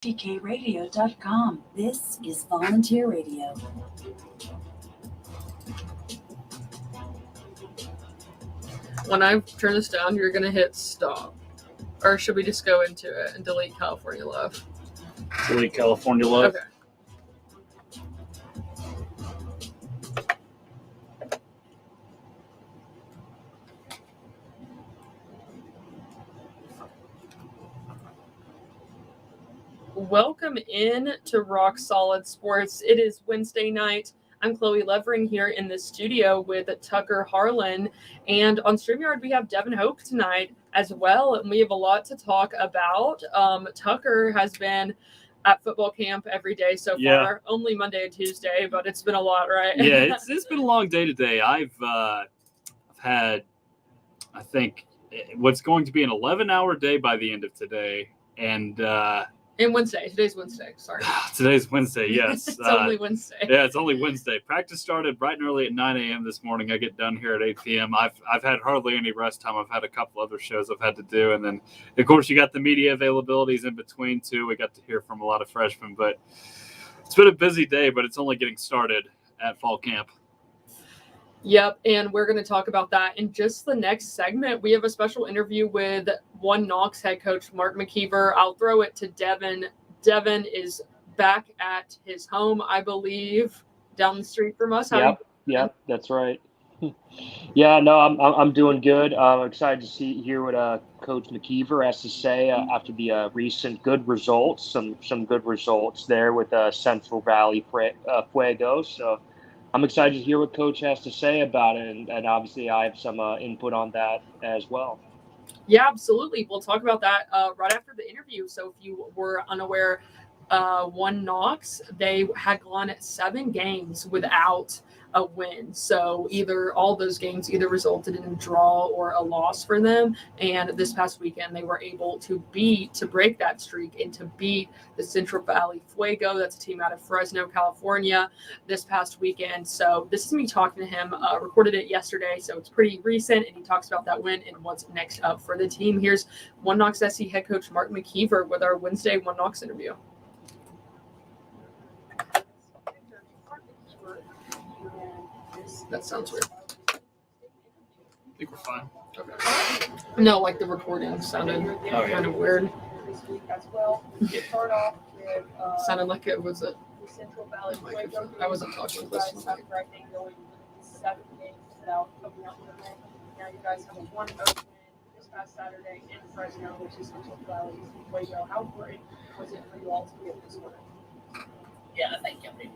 WUTKradio.com. This is Volunteer Radio. When I turn this down, you're going to hit stop. Or should we just go into it and delete California Love? Delete California Love. Okay. Welcome in to Rock Solid Sports. It is Wednesday night. I'm Chloe Levering here in the studio with Tucker Harlan. And on StreamYard, we have Devin Hope tonight as well. And we have a lot to talk about. Tucker has been at football camp every day so far. Only Monday and Tuesday, but it's been a lot, right? Yeah, it's been a long day today. I've had, I think, what's going to be an 11-hour day by the end of today. And Wednesday. Today's Wednesday. Sorry. Today's Wednesday, yes. It's only Wednesday. Yeah, it's only Wednesday. Practice started bright and early at 9 a.m. this morning. I get done here at 8 p.m. I've had hardly any rest time. I've had a couple other shows I've had to do. And then, of course, you got the media availabilities in between, too. We got to hear from a lot of freshmen. But it's been a busy day, but it's only getting started at fall camp. Yep, and we're going to talk about that in just the next segment. We have a special interview with Knox head coach Mark McKeever. I'll throw it to Devin. Devin is back at his home, I believe, down the street from us. Yep, that's right. Yeah, no, I'm doing good. I'm excited to hear what Coach McKeever has to say after the recent good results. Some good results there with Central Valley Fuego. So I'm excited to hear what Coach has to say about it, and obviously I have some input on that as well. Yeah, absolutely. We'll talk about that right after the interview. So if you were unaware, Knox, they had gone 7 games without a win. So either all those games either resulted in a draw or a loss for them. And this past weekend, they were able to break that streak and to beat the Central Valley Fuego. That's a team out of Fresno, California, this past weekend. So this is me talking to him. Recorded it yesterday, so it's pretty recent. And he talks about that win and what's next up for the team. Here's Knox SC head coach Mark McKeever with our Wednesday Knox interview. That sounds weird. I think we're fine. Okay. No, like the recording sounded kind of weird. This week as well. We start off with Sounded like it was a Central Valley. I wasn't talking with this one. I think going 7 games without coming out with a win. Now you guys have a 1-0 win this past Saturday in Fresno, which is Central Valley Fuego. How important was it for you all to get this win? Yeah, I think everything.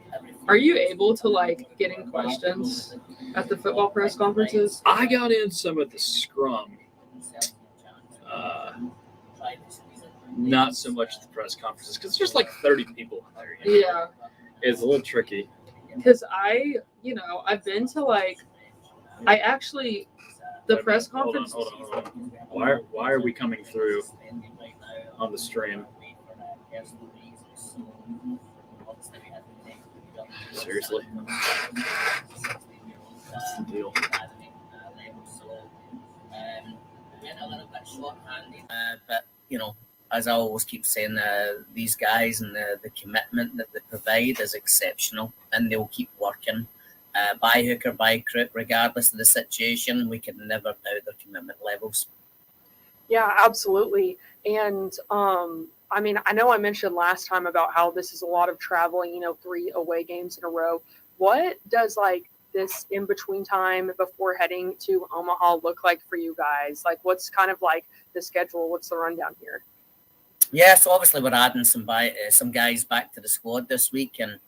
Are you able to get in questions at the football press conferences? I got in some at the scrum. Not so much at the press conferences because there's 30 people in there. Yeah. It's a little tricky. Because I've been to the press conference. Hold on. Why are we coming through on the stream? Seriously? What's the deal? But, as I always keep saying, these guys and the commitment that they provide is exceptional, and they'll keep working. By hook or by crook, regardless of the situation, we can never doubt their commitment levels. Yeah, absolutely. And I know I mentioned last time about how this is a lot of traveling, 3 away games in a row. What does this in between time before heading to Omaha look like for you guys? What's kind of the schedule? What's the rundown here? Yeah, so obviously we're adding some guys back to the squad this week, and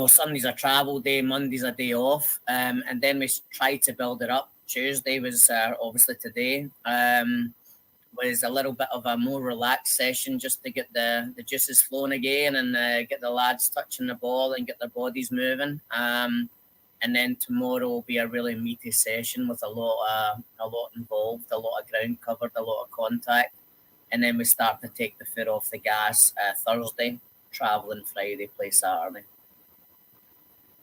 Sunday's a travel day, Monday's a day off, and then we try to build it up. Tuesday was obviously today. Was a little bit of a more relaxed session just to get the juices flowing again and get the lads touching the ball and get their bodies moving. And then tomorrow will be a really meaty session with a lot involved, a lot of ground covered, a lot of contact. And then we start to take the foot off the gas Thursday, traveling Friday, play Saturday.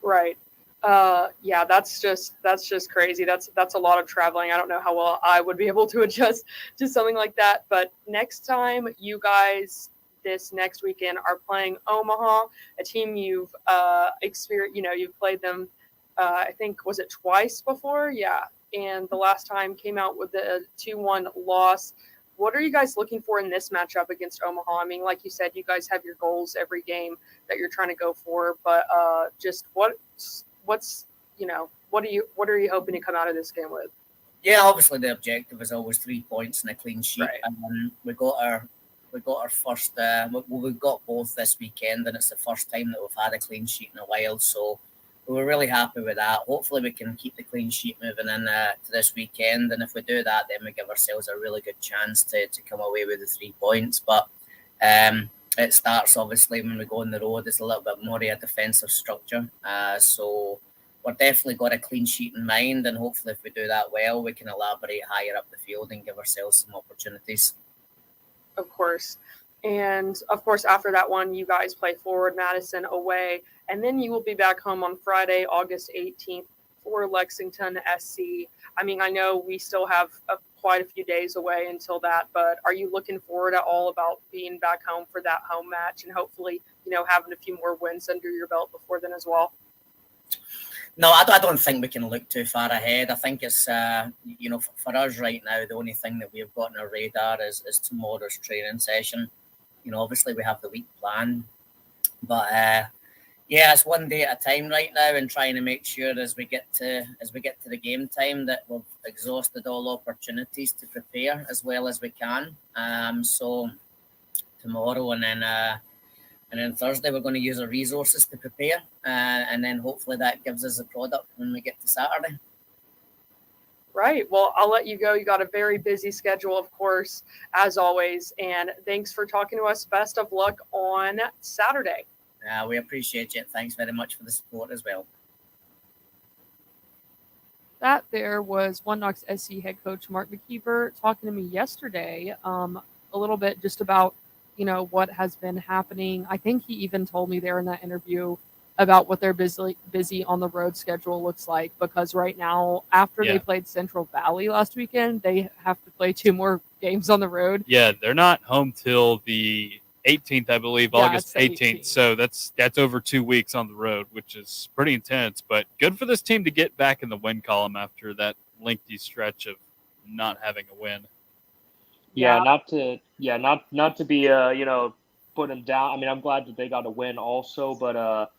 Right. Yeah, that's just crazy. That's a lot of traveling. I don't know how well I would be able to adjust to something like that. But next time you guys this next weekend are playing Omaha, a team you've experienced, you've played them I think was it twice before? Yeah. And the last time came out with a 2-1 loss. What are you guys looking for in this matchup against Omaha? I mean, like you said, you guys have your goals every game that you're trying to go for, but just what's what are you hoping to come out of this game with? Yeah, obviously the objective is always 3 points and a clean sheet. Right. And we got our first. We've got both this weekend, and it's the first time that we've had a clean sheet in a while. So we were really happy with that. Hopefully, we can keep the clean sheet moving in to this weekend. And if we do that, then we give ourselves a really good chance to come away with the 3 points. But it starts obviously when we go on the road. It's a little bit more of a defensive structure. So we're definitely got a clean sheet in mind, and hopefully, if we do that well, we can elaborate higher up the field and give ourselves some opportunities. Of course. And of course, after that one, you guys play Forward Madison away, and then you will be back home on Friday, August 18th for Lexington SC. I mean, I know we still have quite a few days away until that, but are you looking forward at all about being back home for that home match and hopefully, having a few more wins under your belt before then as well? No, I don't think we can look too far ahead. I think it's, for us right now, the only thing that we've got on our radar is tomorrow's training session. Obviously we have the week plan, but it's one day at a time right now, and trying to make sure as we get to the game time that we've exhausted all opportunities to prepare as well as we can. So tomorrow and then Thursday, we're going to use our resources to prepare. And then hopefully that gives us a product when we get to Saturday. Right. Well, I'll let you go. You got a very busy schedule, of course, as always. And thanks for talking to us. Best of luck on Saturday. We appreciate it. Thanks very much for the support as well. That there was One Knox SC head coach Mark McKeever talking to me yesterday a little bit just about what has been happening. I think he even told me there in that interview about what their busy on the road schedule looks like, because right now, after they played Central Valley last weekend, they have to play 2 more games on the road. Yeah, they're not home till the 18th, I believe, August 18th. So that's over 2 weeks on the road, which is pretty intense, but good for this team to get back in the win column after that lengthy stretch of not having a win. Not to be put them down. I mean, I'm glad that they got a win also, but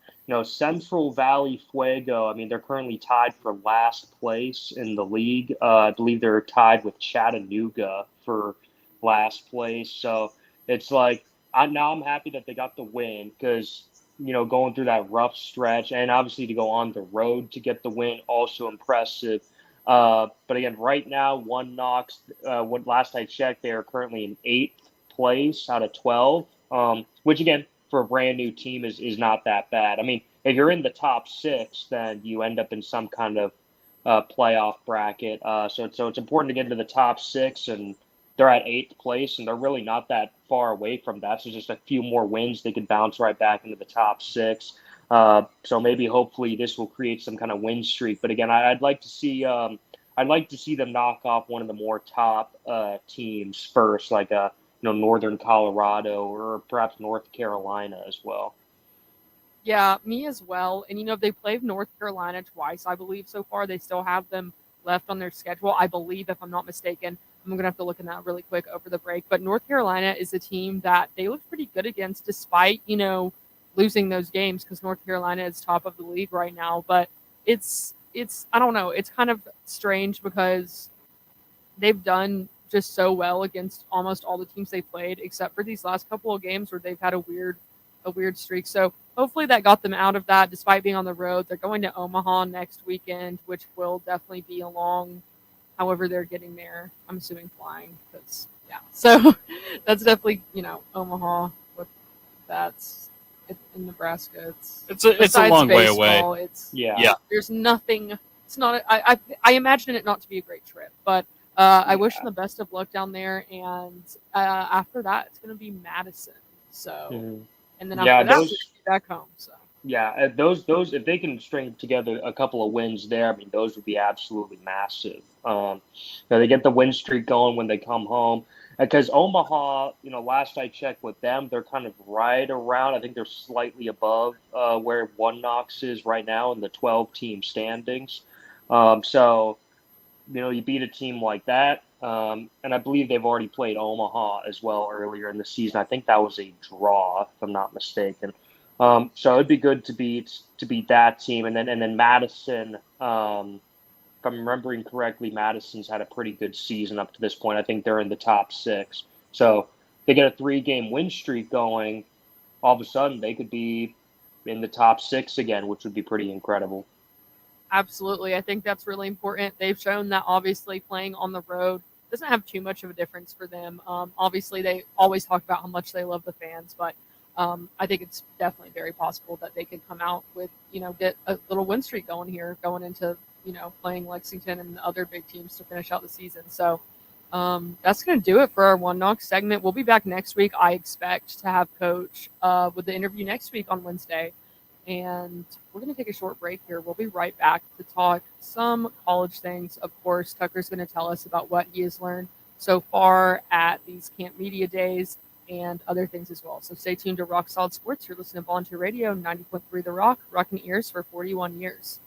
Central Valley Fuego, I mean, they're currently tied for last place in the league. I believe they're tied with Chattanooga for last place. So it's like I'm happy that they got the win, because going through that rough stretch, and obviously to go on the road to get the win, also impressive. But again, right now, One Knox, what last I checked, they are currently in 8th place out of 12, which again, for a brand new team is not that bad. I mean, if you're in the top 6, then you end up in some kind of playoff bracket. So it's important to get into the top 6, and they're at 8th place, and they're really not that far away from that. So just a few more wins, they could bounce right back into the top 6. So maybe hopefully this will create some kind of win streak. But again, I'd like to see them knock off one of the more top teams first, like Northern Colorado or perhaps North Carolina as well. Yeah, me as well. And they played North Carolina twice, I believe, so far. They still have them left on their schedule, I believe, if I'm not mistaken. I'm going to have to look at that really quick over the break. But North Carolina is a team that they look pretty good against, despite, losing those games, because North Carolina is top of the league right now. But it's I don't know, it's kind of strange because they've done just so well against almost all the teams they played, except for these last couple of games where they've had a weird streak. So hopefully that got them out of that, despite being on the road. They're going to Omaha next weekend, which will definitely be a long, however they're getting there. I'm assuming flying, because so that's definitely Omaha. That's in Nebraska. It's a long way away. There's nothing. It's not. I imagine it not to be a great trip, but I wish them the best of luck down there. And after that, it's going to be Madison. So, and then after that, we'll be back home. So Yeah, those if they can string together a couple of wins there, I mean, those would be absolutely massive. They get the win streak going when they come home, because Omaha, last I checked with them, they're kind of right around. I think they're slightly above where One Knox is right now in the 12-team standings. So you beat a team like that, and I believe they've already played Omaha as well earlier in the season. I think that was a draw, if I'm not mistaken. So it'd be good to beat that team, and then Madison. If I'm remembering correctly, Madison's had a pretty good season up to this point. I think they're in the top 6. So they get a 3-game win streak going. All of a sudden, they could be in the top 6 again, which would be pretty incredible. Absolutely. I think that's really important. They've shown that obviously playing on the road doesn't have too much of a difference for them. Obviously, they always talk about how much they love the fans, but I think it's definitely very possible that they could come out with, get a little win streak going here, going into, playing Lexington and other big teams to finish out the season. So that's going to do it for our One Knox segment. We'll be back next week. I expect to have Coach with the interview next week on Wednesday. And we're going to take a short break here. We'll be right back to talk some college things. Of course, Tucker's going to tell us about what he has learned so far at these camp media days and other things as well. So stay tuned to Rock Solid Sports. You're listening to Volunteer Radio, 90.3 The Rock, rocking ears for 41 years.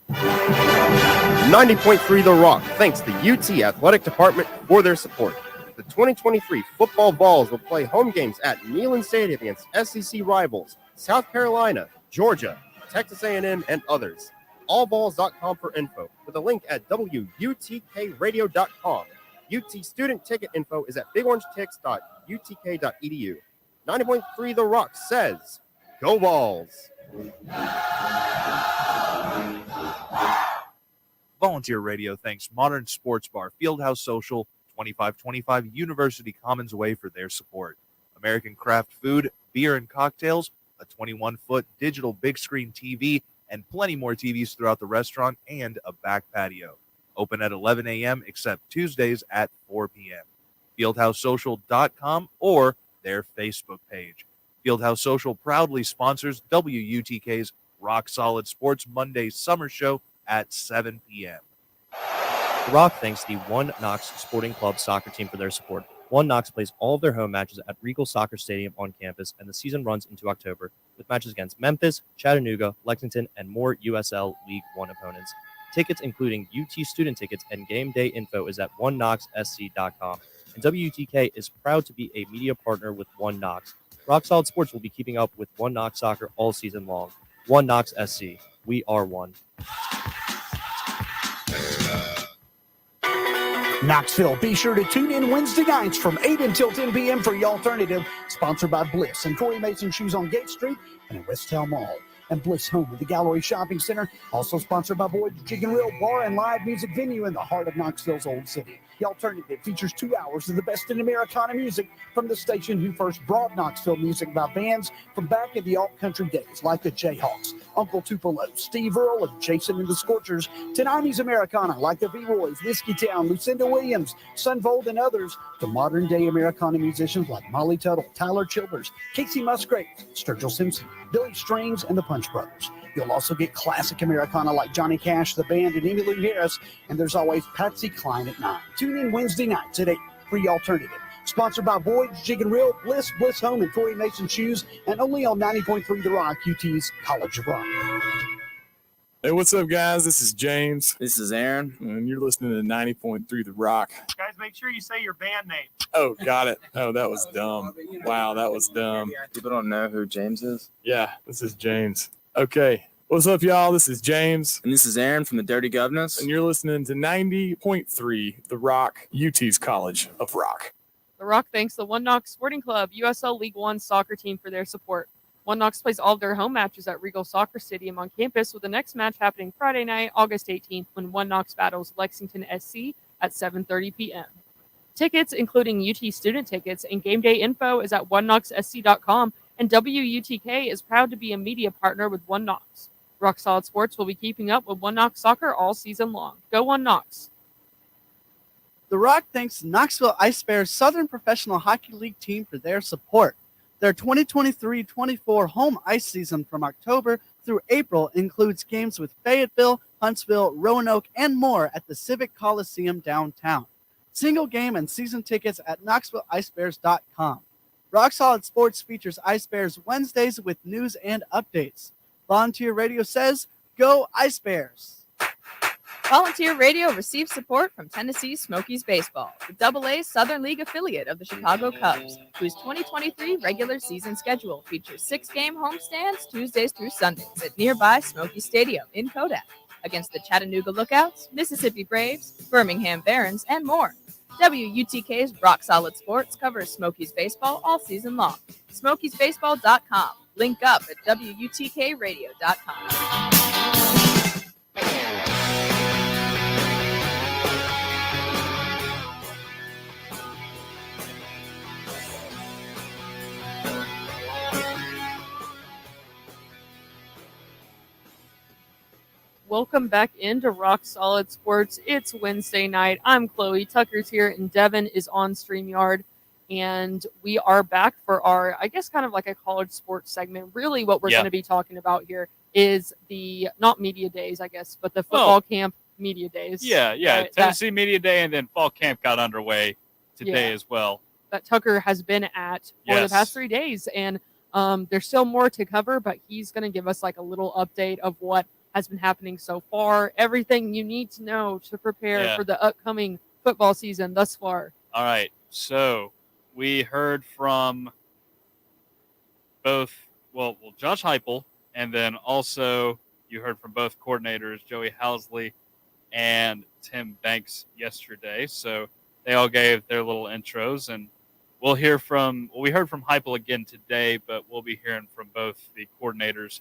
90.3 The Rock thanks the UT Athletic Department for their support. The 2023 football Vols will play home games at Neyland Stadium against SEC rivals South Carolina, Georgia, Texas A&M, and others. Allballs.com for info, with a link at WUTKradio.com. UT student ticket info is at bigorangetics.utk.edu. 90.3 The Rock says, Go Vols! Volunteer Radio thanks Modern Sports Bar, Fieldhouse Social, 2525 University Commons Way for their support. American Craft Food, beer and cocktails, a 21-foot digital big screen TV, and plenty more TVs throughout the restaurant and a back patio. Open at 11 a.m. except Tuesdays at 4 p.m. FieldhouseSocial.com or their Facebook page. Fieldhouse Social proudly sponsors WUTK's Rock Solid Sports Monday Summer Show at 7 p.m. The Rock thanks the One Knox Sporting Club soccer team for their support. One Knox plays all of their home matches at Regal Soccer Stadium on campus, and the season runs into October, with matches against Memphis, Chattanooga, Lexington, and more USL League One opponents. Tickets, including UT student tickets and game day info, is at oneknoxsc.com. And WUTK is proud to be a media partner with One Knox. Rock Solid Sports will be keeping up with One Knox Soccer all season long. One Knox SC. We are one. Knoxville, be sure to tune in Wednesday nights from 8 until 10 p.m. for The Alternative, sponsored by Bliss and Corey Mason Shoes on Gate Street and in Westtown Mall. And Bliss Home of the Gallery Shopping Center, also sponsored by Boyd's Chicken Grill Bar and Live Music Venue in the heart of Knoxville's Old City. The Alternative features 2 hours of the best in Americana music from the station who first brought Knoxville music by bands from back in the alt-country days, like the Jayhawks, Uncle Tupelo, Steve Earle, and Jason and the Scorchers, to 90s Americana like the V-Roys, Whiskey Town, Lucinda Williams, Sunvold, and others, to modern-day Americana musicians like Molly Tuttle, Tyler Childers, Casey Musgrave, Sturgill Simpson, Billy Strings, and the Punch Brothers. You'll also get classic Americana like Johnny Cash, the band, and Emmylou Harris, and there's always Patsy Cline at 9. Tune in Wednesday nights at 8 for The Alternative. Sponsored by Boyd's Chicken Grill, Bliss Home, and Corey Mason Shoes, and only on 90.3 The Rock, UT's College of Rock. Hey, what's up, guys? This is James. This is Aaron. And you're listening to 90.3 The Rock. Guys, make sure you say your band name. Oh, got it. Oh, that was dumb. Wow, that was dumb. People don't know who James is? Yeah, this is James. Okay. What's up, y'all? This is James. And this is Aaron from the Dirty Governors. And you're listening to 90.3 The Rock, UT's College of Rock. The Rock thanks the One Knox Sporting Club, USL League One soccer team for their support. One Knox plays all of their home matches at Regal Soccer Stadium on campus, with the next match happening Friday night, August 18th, when One Knox battles Lexington SC at 7:30 p.m. Tickets, including UT student tickets and game day info, is at oneknoxsc.com, and WUTK is proud to be a media partner with One Knox. Rock Solid Sports will be keeping up with One Knox Soccer all season long. Go One Knox! The Rock thanks the Knoxville Ice Bears Southern Professional Hockey League team for their support. Their 2023-24 home ice season from October through April includes games with Fayetteville, Huntsville, Roanoke, and more at the Civic Coliseum downtown. Single game and season tickets at KnoxvilleIceBears.com. Rock Solid Sports features Ice Bears Wednesdays with news and updates. Volunteer Radio says, go Ice Bears! Volunteer Radio receives support from Tennessee Smokies Baseball, the AA Southern League affiliate of the Chicago Cubs, whose 2023 regular season schedule features 6-game homestands Tuesdays through Sundays at nearby Smoky Stadium in Kodak against the Chattanooga Lookouts, Mississippi Braves, Birmingham Barons, and more. WUTK's Rock Solid Sports covers Smokies Baseball all season long. SmokiesBaseball.com. Link up at WUTKRadio.com. Welcome back into Rock Solid Sports. It's Wednesday night. I'm Chloe. Tucker's here, and Devin is on StreamYard. And we are back for our, I guess, kind of like a college sports segment. Really, what we're going to be talking about here is the, not media days, I guess, but the football camp media days. Yeah. Tennessee Media Day, and then fall camp got underway today as well. That Tucker has been at for the past 3 days. And there's still more to cover, but he's going to give us like a little update of what has been happening so far, everything you need to know to prepare for the upcoming football season thus far. All right, so we heard from both, Josh Heupel, and then also you heard from both coordinators, Joey Housley and Tim Banks, yesterday. So they all gave their little intros, and we heard from Heupel again today, but we'll be hearing from both the coordinators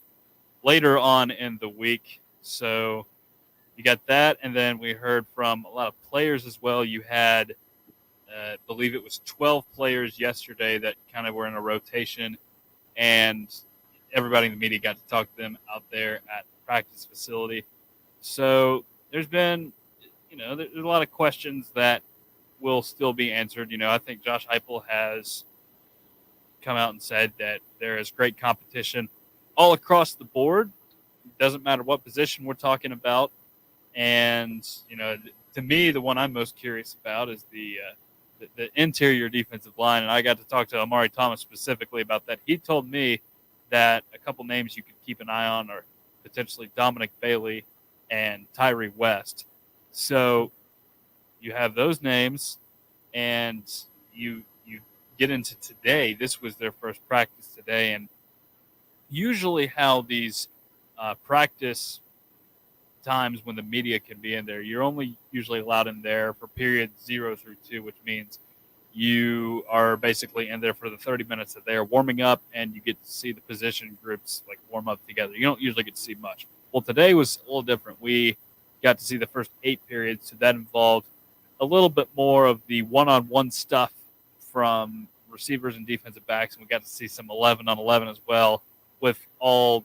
later on in the week. So you got that, and then we heard from a lot of players as well. You had, I believe it was 12 players yesterday that kind of were in a rotation, and everybody in the media got to talk to them out there at the practice facility. So there's been, there's a lot of questions that will still be answered. I think Josh Heupel has come out and said that there is great competition all across the board. It doesn't matter what position we're talking about. And, to me, the one I'm most curious about is the interior defensive line. And I got to talk to Amari Thomas specifically about that. He told me that a couple names you could keep an eye on are potentially Dominic Bailey and Tyree West. So you have those names, and you get into today. This was their first practice today, and usually how these practice times when the media can be in there, you're only usually allowed in there for periods 0 through 2, which means you are basically in there for the 30 minutes that they are warming up, and you get to see the position groups like warm up together. You don't usually get to see much. Well, today was a little different. We got to see the first 8 periods, so that involved a little bit more of the one-on-one stuff from receivers and defensive backs, and we got to see some 11-on-11 as well, with all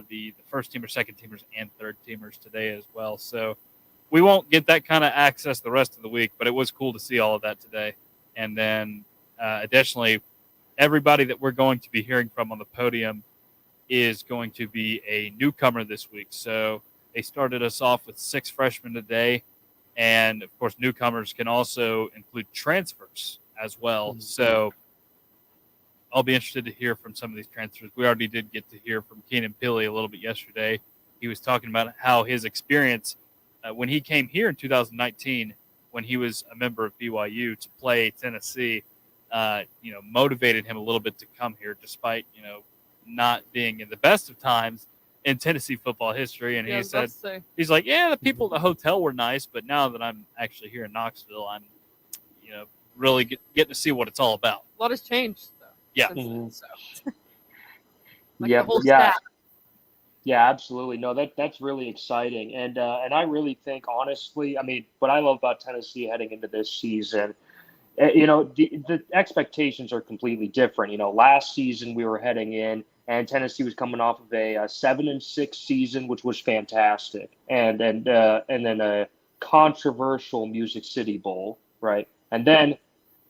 the first teamers, second teamers, and third teamers today as well. So we won't get that kind of access the rest of the week, but it was cool to see all of that today. And then additionally, everybody that we're going to be hearing from on the podium is going to be a newcomer this week. So they started us off with 6 freshmen today. And, of course, newcomers can also include transfers as well. Mm-hmm. So I'll be interested to hear from some of these transfers. We already did get to hear from Keenan Pilley a little bit yesterday. He was talking about how his experience when he came here in 2019, when he was a member of BYU to play Tennessee, motivated him a little bit to come here despite, not being in the best of times in Tennessee football history. And he said, he's like, the people at the hotel were nice, but now that I'm actually here in Knoxville, I'm, really getting to see what it's all about. A lot has changed. Yeah. Mm-hmm. So. Yeah, absolutely. No, that's really exciting. And I really think, honestly, what I love about Tennessee heading into this season, the expectations are completely different. Last season we were heading in and Tennessee was coming off of a 7-6 season, which was fantastic. And then a controversial Music City Bowl, right? And then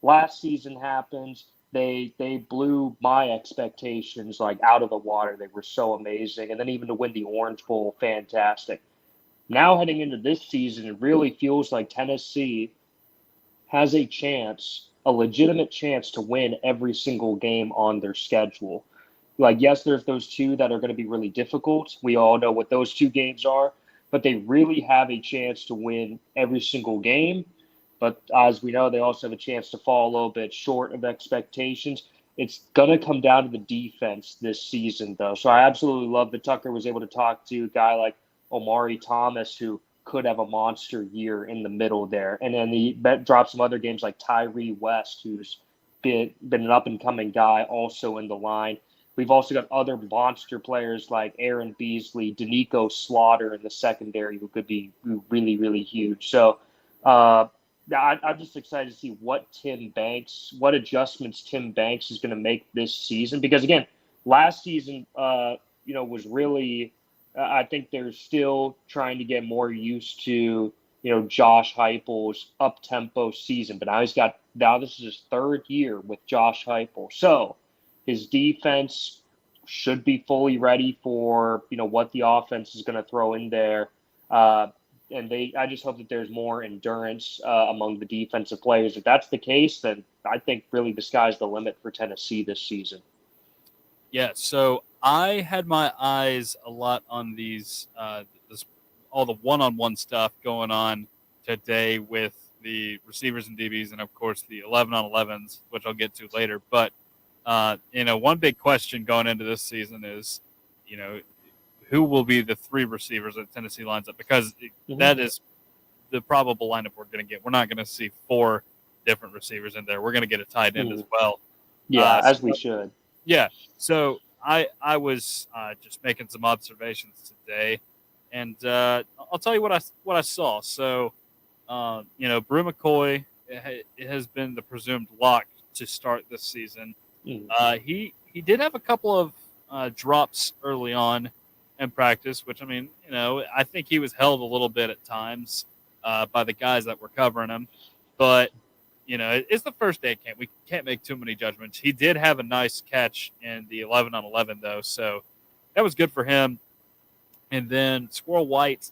last season happens. they blew my expectations like out of the water. They were so amazing. And then even to win the Orange Bowl, fantastic. Now heading into this season, it really feels like Tennessee has a chance, a legitimate chance to win every single game on their schedule. Like, yes, there's those two that are going to be really difficult. We all know what those two games are, but they really have a chance to win every single game. But as we know, they also have a chance to fall a little bit short of expectations. It's going to come down to the defense this season, though. So I absolutely love that Tucker was able to talk to a guy like Omari Thomas, who could have a monster year in the middle there. And then he dropped some other games like Tyree West, who's been an up-and-coming guy also in the line. We've also got other monster players like Aaron Beasley, Danico Slaughter in the secondary, who could be really, really huge. So I'm just excited to see what adjustments Tim Banks is going to make this season. Because, again, last season, was really I think they're still trying to get more used to, Josh Heupel's up-tempo season. But now this is his third year with Josh Heupel. So his defense should be fully ready for, what the offense is going to throw in there. I just hope that there's more endurance among the defensive players. If that's the case, then I think really the sky's the limit for Tennessee this season. Yeah, so I had my eyes a lot on all the one-on-one stuff going on today with the receivers and DBs, and of course the 11-on-11s, which I'll get to later. But one big question going into this season is, who will be the three receivers that Tennessee lines up? Because that is the probable lineup we're going to get. We're not going to see four different receivers in there. We're going to get a tight end as well. Yeah, as we should. Yeah. So I was just making some observations today, and I'll tell you what I saw. So, Brew McCoy has been the presumed lock to start this season. He did have a couple of drops early on in practice, which, I think he was held a little bit at times by the guys that were covering him. But, it's the first day of camp. We can't make too many judgments. He did have a nice catch in the 11-on-11, though, so that was good for him. And then Squirrel White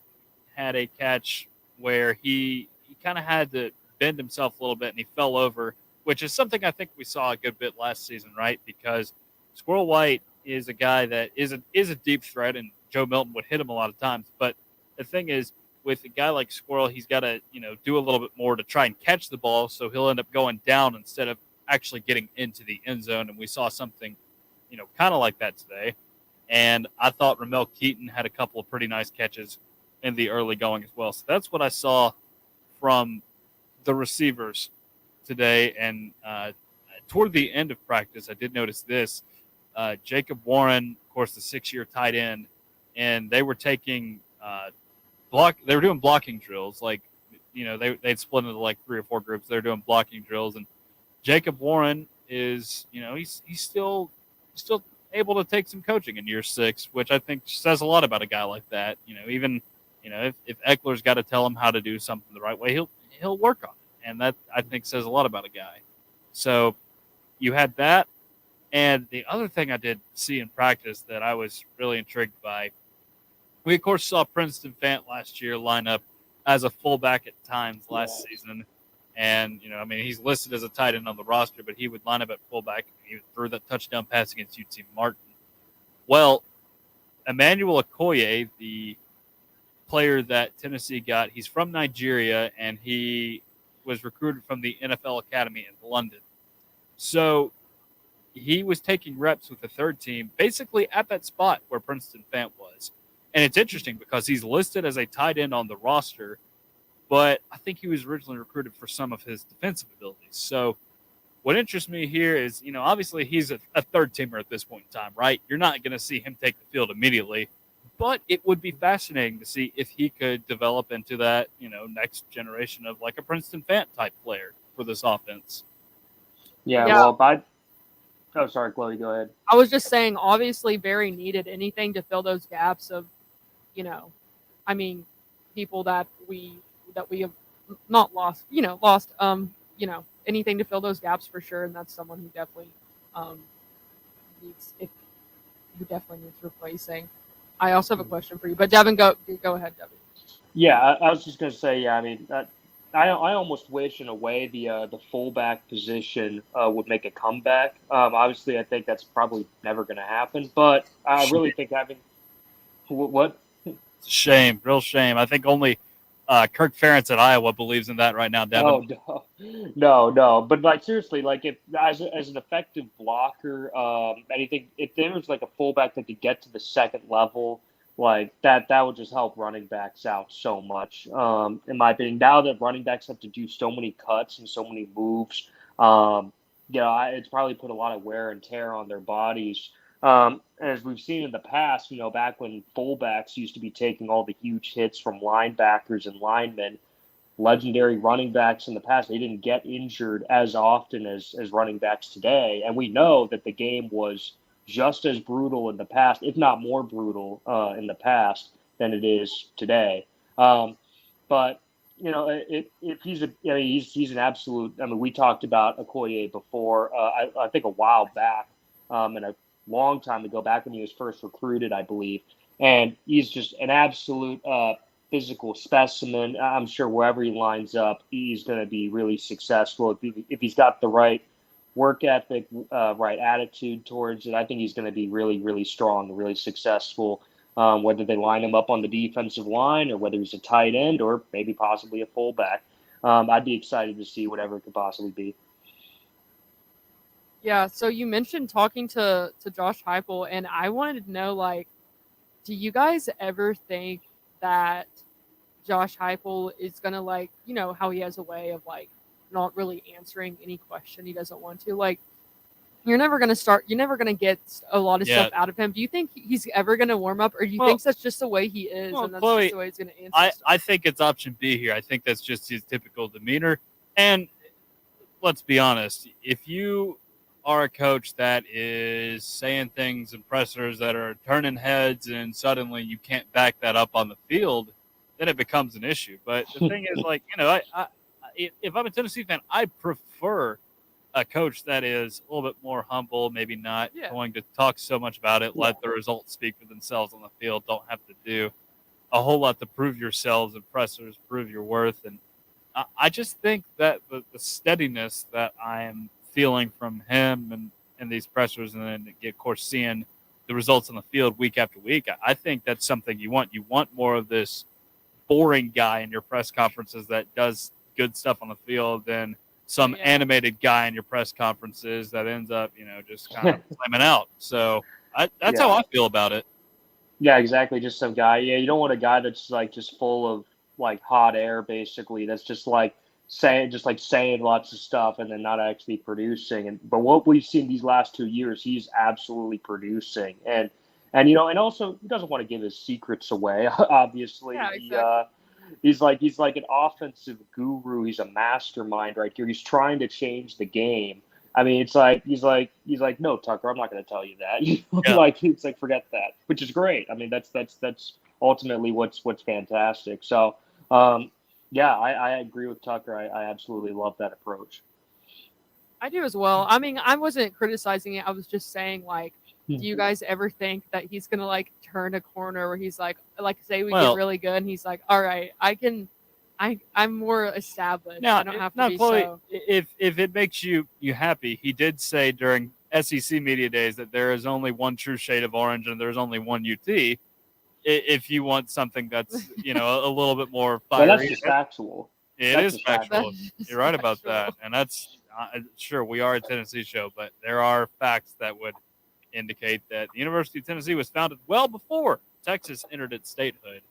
had a catch where he kind of had to bend himself a little bit, and he fell over, which is something I think we saw a good bit last season, right? Because Squirrel White is a guy that is a deep threat, and Joe Milton would hit him a lot of times. But the thing is, with a guy like Squirrel, he's got to do a little bit more to try and catch the ball, so he'll end up going down instead of actually getting into the end zone. And we saw something, kind of like that today. And I thought Ramel Keaton had a couple of pretty nice catches in the early going as well. So that's what I saw from the receivers today. And toward the end of practice, I did notice this. Jacob Warren, of course, the 6-year tight end, and they were taking they were doing blocking drills. Like, they'd split into like 3 or 4 groups. They're doing blocking drills, and Jacob Warren is, he's still able to take some coaching in year 6, which I think says a lot about a guy like that. Even if Eckler's got to tell him how to do something the right way, he'll work on it, and that I think says a lot about a guy. So you had that, and the other thing I did see in practice that I was really intrigued by. We, of course, saw Princeton Fant last year line up as a fullback at times last season. And, he's listed as a tight end on the roster, but he would line up at fullback. He threw that touchdown pass against UT Martin. Well, Emmanuel Okoye, the player that Tennessee got, he's from Nigeria, and he was recruited from the NFL Academy in London. So he was taking reps with the third team, basically at that spot where Princeton Fant was. And it's interesting because he's listed as a tight end on the roster, but I think he was originally recruited for some of his defensive abilities. So what interests me here is, obviously he's a third teamer at this point in time, right? You're not going to see him take the field immediately, but it would be fascinating to see if he could develop into that, next generation of like a Princeton Fant type player for this offense. Yeah. Well, oh, sorry, Chloe, go ahead. I was just saying, obviously very needed. Anything to fill those gaps of, people that we have not lost, anything to fill those gaps for sure, and that's someone who definitely needs replacing. I also have a question for you, but Devin, go ahead, Devin. Yeah, I was just gonna say, yeah. I mean, I almost wish in a way the fullback position would make a comeback. Obviously, I think that's probably never going to happen, but I really think having what It's a shame, real shame. I think only Kirk Ferentz at Iowa believes in that right now, Devin. Oh no. But like seriously, like if as an effective blocker, anything if there was like a fullback that could get to the second level, like that would just help running backs out so much. In my opinion, now that running backs have to do so many cuts and so many moves, it's probably put a lot of wear and tear on their bodies. As we've seen in the past, back when fullbacks used to be taking all the huge hits from linebackers and linemen, legendary running backs in the past, they didn't get injured as often as running backs today. And we know that the game was just as brutal in the past, if not more brutal in the past than it is today. But if he's he's an absolute. I mean, we talked about Okoye before. I think a while back, and a long time ago, back when he was first recruited, I believe. And he's just an absolute physical specimen. I'm sure wherever he lines up, he's going to be really successful. If he's got the right work ethic, right attitude towards it, I think he's going to be really, really strong and really successful. Whether they line him up on the defensive line or whether he's a tight end or maybe possibly a fullback. I'd be excited to see whatever it could possibly be. Yeah, so you mentioned talking to Josh Heupel, and I wanted to know, like, do you guys ever think that Josh Heupel is gonna, like, how he has a way of like not really answering any question he doesn't want to? Like, you're never gonna get a lot of stuff out of him. Do you think he's ever gonna warm up, or do you think that's just the way he is, and that's Chloe, just the way he's gonna answer? I think it's option B here. I think that's just his typical demeanor. And let's be honest, if you are a coach that is saying things and pressers that are turning heads and suddenly you can't back that up on the field, then it becomes an issue. But the thing is, like, if I'm a Tennessee fan, I prefer a coach that is a little bit more humble, maybe not going to talk so much about it, let the results speak for themselves on the field, don't have to do a whole lot to prove yourselves and pressers, prove your worth. And I just think that the steadiness that I am feeling from him and these pressers, and then, of course, seeing the results on the field week after week, I think that's something you want. You want more of this boring guy in your press conferences that does good stuff on the field than some animated guy in your press conferences that ends up, just kind of slamming out. So that's how I feel about it. Yeah, exactly. Just some guy. Yeah, you don't want a guy that's like just full of like hot air, basically. That's just like saying lots of stuff and then not actually producing. But what we've seen these last 2 years, he's absolutely producing. And also he doesn't want to give his secrets away. Obviously, Yeah, exactly. He's like an offensive guru. He's a mastermind right here. He's trying to change the game. I mean, it's like he's like, no, Tucker, I'm not going to tell you that. Like, it's like, forget that, which is great. I mean, that's ultimately what's fantastic. So, I agree with Tucker. I absolutely love that approach. I do as well. I mean, I wasn't criticizing it. I was just saying, like, do you guys ever think that he's gonna like turn a corner where he's like say we get really good, and he's like, all right, I'm more established. Now, I don't have to be Chloe, so. if it makes you happy, he did say during SEC media days that there is only one true shade of orange and there's only one UT. If you want something that's a little bit more fiery, well, that's just factual. It is factual. You're right about that, and that's sure we are a Tennessee show, but there are facts that would indicate that the University of Tennessee was founded well before Texas entered its statehood.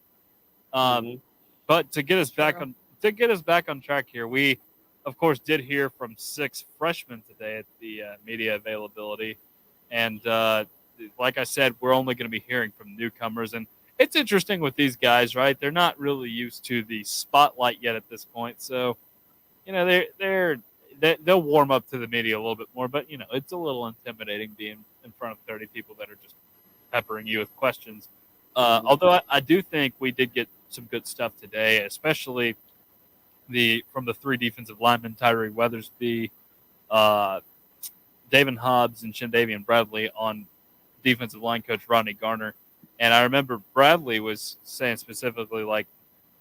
But to get us back on track here, we of course did hear from 6 freshmen today at the media availability, and like I said, we're only going to be hearing from newcomers, and it's interesting with these guys, right? They're not really used to the spotlight yet at this point, so they'll warm up to the media a little bit more, but it's a little intimidating being in front of 30 people that are just peppering you with questions. Although I do think we did get some good stuff today, especially from the three defensive linemen, Tyree Weathersby, David Hobbs, and Shandavian Bradley on defensive line coach Rodney Garner. And I remember Bradley was saying specifically, like,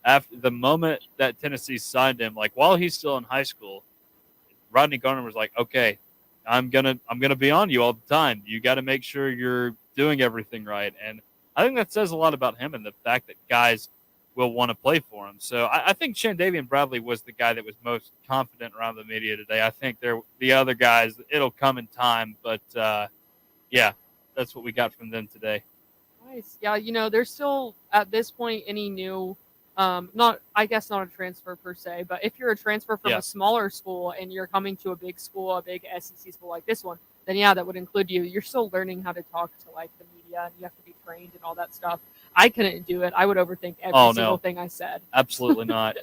after the moment that Tennessee signed him, like while he's still in high school, Rodney Garner was like, okay, I'm gonna be on you all the time. You got to make sure you're doing everything right. And I think that says a lot about him and the fact that guys will want to play for him. So I think Shandavian Bradley was the guy that was most confident around the media today. I think the other guys, it'll come in time, but yeah, that's what we got from them today. Nice. Yeah, there's still at this point any new, not a transfer per se, but if you're a transfer from a smaller school and you're coming to a big school, a big SEC school like this one, then yeah, that would include you. You're still learning how to talk to like the media, and you have to be trained and all that stuff. I couldn't do it. I would overthink every single thing I said. Absolutely not.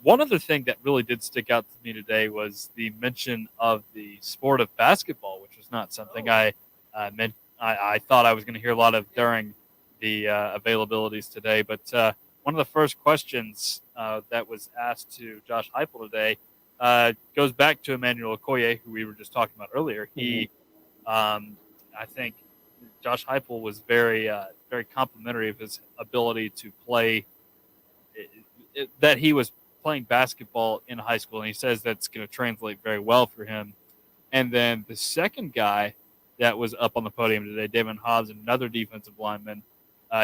One other thing that really did stick out to me today was the mention of the sport of basketball, which was not something I thought I was going to hear a lot of during the availabilities today. But one of the first questions that was asked to Josh Heupel today goes back to Emmanuel Okoye, who we were just talking about earlier. He, I think, Josh Heupel was very complimentary of his ability to play. That he was playing basketball in high school, and he says that's going to translate very well for him. And then the second guy that was up on the podium today, David Hobbs, another defensive lineman,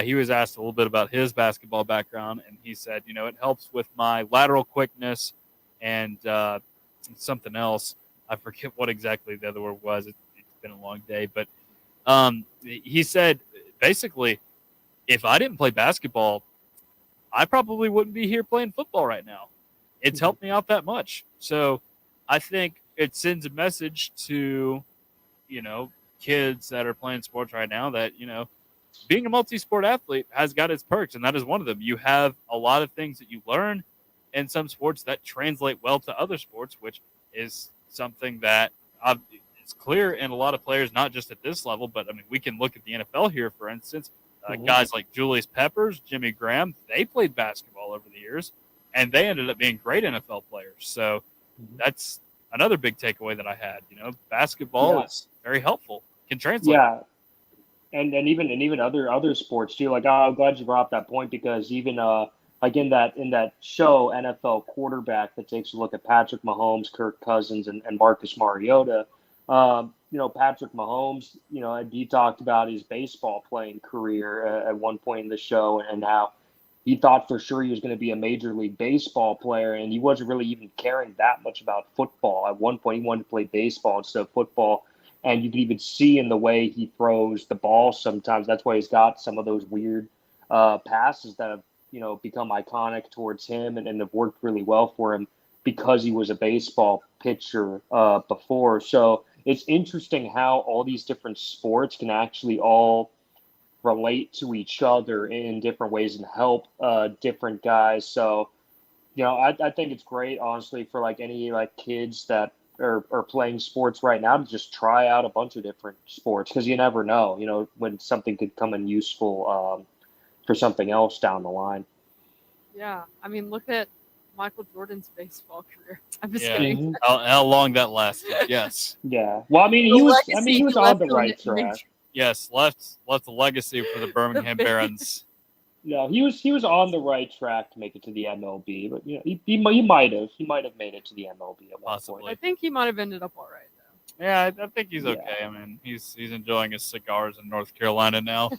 he was asked a little bit about his basketball background, and he said, it helps with my lateral quickness and something else. I forget what exactly the other word was. It's been a long day, but he said, basically, if I didn't play basketball, I probably wouldn't be here playing football right now. It's helped me out that much. So I think it sends a message to, kids that are playing sports right now that, being a multi-sport athlete has got its perks, and that is one of them. You have a lot of things that you learn in some sports that translate well to other sports, which is something that it's clear in a lot of players, not just at this level, but, we can look at the NFL here, for instance. Guys like Julius Peppers, Jimmy Graham, they played basketball over the years, and they ended up being great NFL players. So that's another big takeaway that I had. Basketball is very helpful, can translate. Yeah, and even other sports too. Like, I'm glad you brought up that point, because even like in that show, NFL Quarterback, that takes a look at Patrick Mahomes, Kirk Cousins, and Marcus Mariota. Patrick Mahomes, he talked about his baseball playing career at one point in the show, and how he thought for sure he was going to be a Major League Baseball player, and he wasn't really even caring that much about football. At one point, he wanted to play baseball instead of football, and you can even see in the way he throws the ball sometimes. That's why he's got some of those weird passes that have, become iconic towards him and have worked really well for him, because he was a baseball pitcher before. So it's interesting how all these different sports can actually all relate to each other in different ways and help different guys. So, I think it's great, honestly, for like any kids that are playing sports right now to just try out a bunch of different sports, because you never know, when something could come in useful for something else down the line. Yeah, look at Michael Jordan's baseball career. I'm just kidding. How long that lasted? Yes. Yeah. Well, he was on the right track. Yes, left a legacy for the Birmingham Barons. Yeah, he was on the right track to make it to the MLB, but he might have made it to the MLB at one point. I think he might have ended up all right though. Yeah, I think he's okay. He's enjoying his cigars in North Carolina now.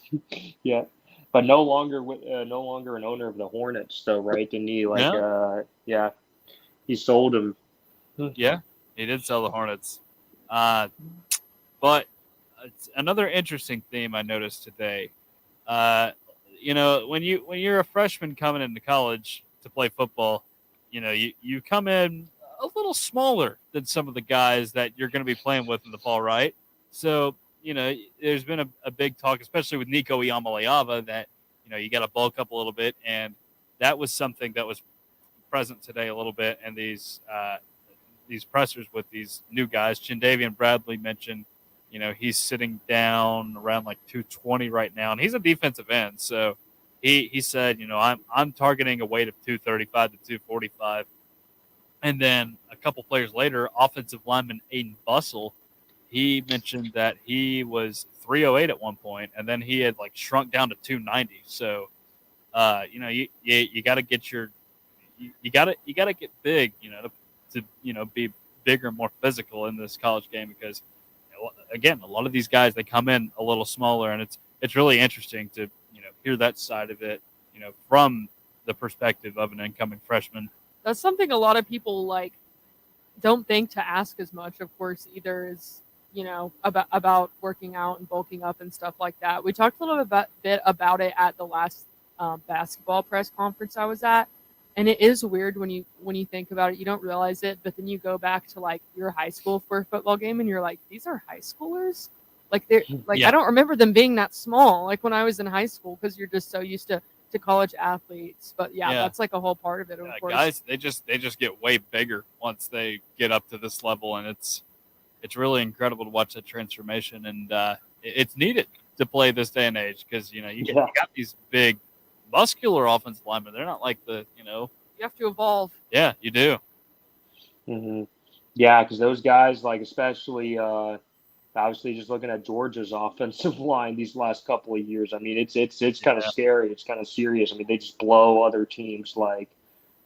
Yeah. But no longer an owner of the Hornets, though, right? Didn't he? He sold them. Yeah, he did sell the Hornets. But another interesting theme I noticed today. When you're a freshman coming into college to play football, you come in a little smaller than some of the guys that you're going to be playing with in the fall, right? So, there's been a big talk, especially with Nico Iamaleava, that, you got to bulk up a little bit. And that was something that was present today a little bit. And these pressers with these new guys, Shandavian Bradley mentioned, he's sitting down around like 220 right now, and he's a defensive end. So he said, I'm targeting a weight of 235 to 245. And then a couple players later, offensive lineman Aiden Bussell, he mentioned that he was 308 at one point, and then he had like shrunk down to 290. So, you got to get you got to get big, to be bigger and more physical in this college game because, again, a lot of these guys they come in a little smaller, and it's really interesting to hear that side of it, from the perspective of an incoming freshman. That's something a lot of people like don't think to ask as much. Of course, either is about working out and bulking up and stuff like that. We talked a little bit about it at the last basketball press conference I was at, and it is weird when you think about it. You don't realize it, but then you go back to like your high school for a football game, and you're like, these are high schoolers. Like they're like Yeah. I don't remember them being that small. Like when I was in high school, because you're just so used to college athletes. But yeah, that's like a whole part of it. Of course, Guys, they just get way bigger once they get up to this level, and it's really incredible to watch that transformation, and it's needed to play this day and age because you got these big, muscular offensive linemen. They're not like the you have to evolve. Yeah, you do. Mm-hmm. Yeah, because those guys, like especially obviously just looking at Georgia's offensive line these last couple of years. I mean, it's kind of scary. It's kind of serious. I mean, they just blow other teams like